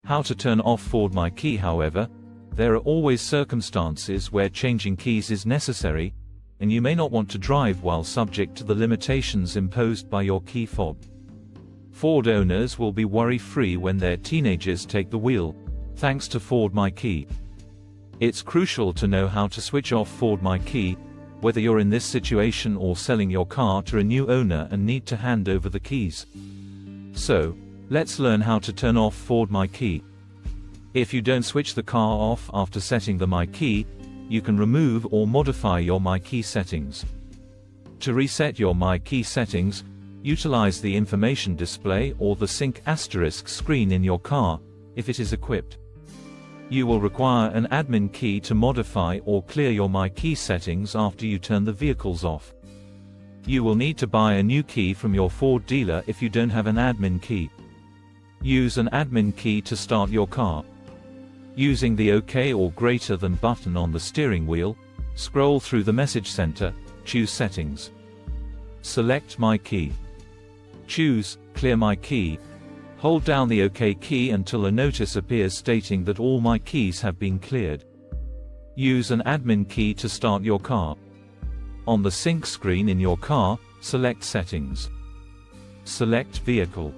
How to turn off Ford MyKey. However, there are always circumstances where changing keys is necessary, and you may not want to drive while subject to the limitations imposed by your key fob. Ford owners will be worry-free when their teenagers take the wheel, thanks to Ford MyKey. It's crucial to know how to switch off Ford MyKey, whether you're in this situation or selling your car to a new owner and need to hand over the keys. So, let's learn how to turn off Ford MyKey. If you don't switch the car off after setting the MyKey, you can remove or modify your MyKey settings. To reset your MyKey settings, utilize the information display or the sync asterisk screen in your car, if it is equipped. You will require an admin key to modify or clear your MyKey settings after you turn the vehicles off. You will need to buy a new key from your Ford dealer if you don't have an admin key. Use an admin key to start your car. Using the OK or greater than button on the steering wheel, scroll through the message center, choose Settings. Select MyKey. Choose Clear MyKey. Hold down the OK key until a notice appears stating that all MyKeys have been cleared. Use an admin key to start your car. On the sync screen in your car, select Settings. Select Vehicle.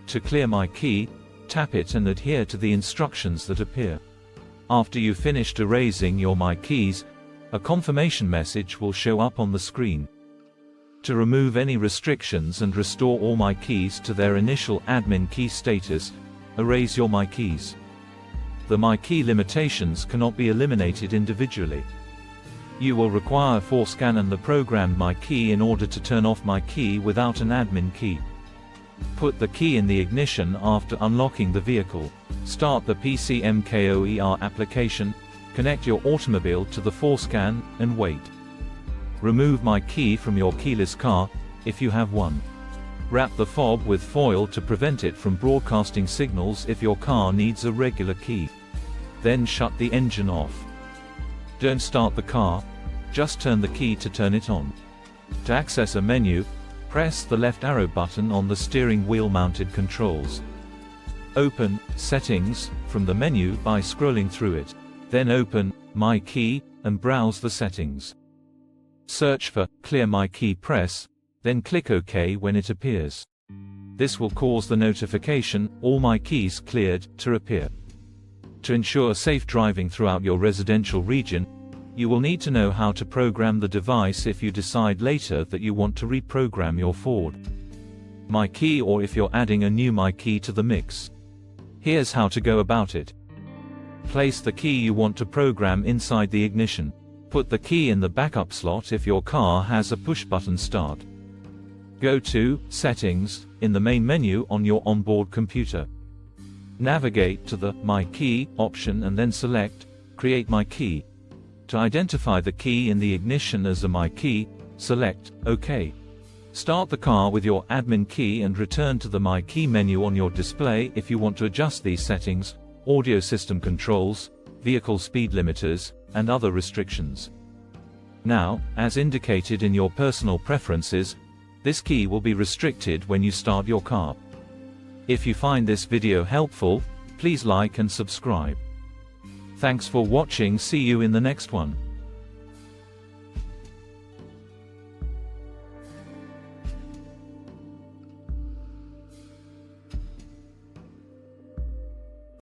To clear MyKey, tap it and adhere to the instructions that appear. After you've finished erasing your MyKeys, a confirmation message will show up on the screen. To remove any restrictions and restore all MyKeys to their initial admin key status, erase your MyKeys. The MyKey limitations cannot be eliminated individually. You will require ForScan and the programmed MyKey in order to turn off MyKey without an admin key. Put the key in the ignition after unlocking the vehicle. Start the PCMKOER application, connect your automobile to the ForScan, and wait. Remove MyKey from your keyless car, if you have one. Wrap the fob with foil to prevent it from broadcasting signals if your car needs a regular key. Then shut the engine off. Don't start the car, just turn the key to turn it on. To access a menu, press the left arrow button on the steering wheel mounted controls. Open Settings from the menu by scrolling through it. Then open MyKey and browse the settings. Search for Clear MyKey, press, then click OK when it appears. This will cause the notification, All MyKeys Cleared, to appear. To ensure safe driving throughout your residential region, you will need to know how to program the device if you decide later that you want to reprogram your Ford MyKey or if you're adding a new MyKey to the mix. Here's how to go about it. Place the key you want to program inside the ignition. Put the key in the backup slot if your car has a push-button start. Go to Settings in the main menu on your onboard computer. Navigate to the MyKey option and then select Create MyKey. To identify the key in the ignition as a MyKey, select OK. Start the car with your admin key and return to the MyKey menu on your display if you want to adjust these settings, audio system controls, vehicle speed limiters, and other restrictions. Now, as indicated in your personal preferences, this key will be restricted when you start your car. If you find this video helpful, please like and subscribe. Thanks for watching. See you in the next one.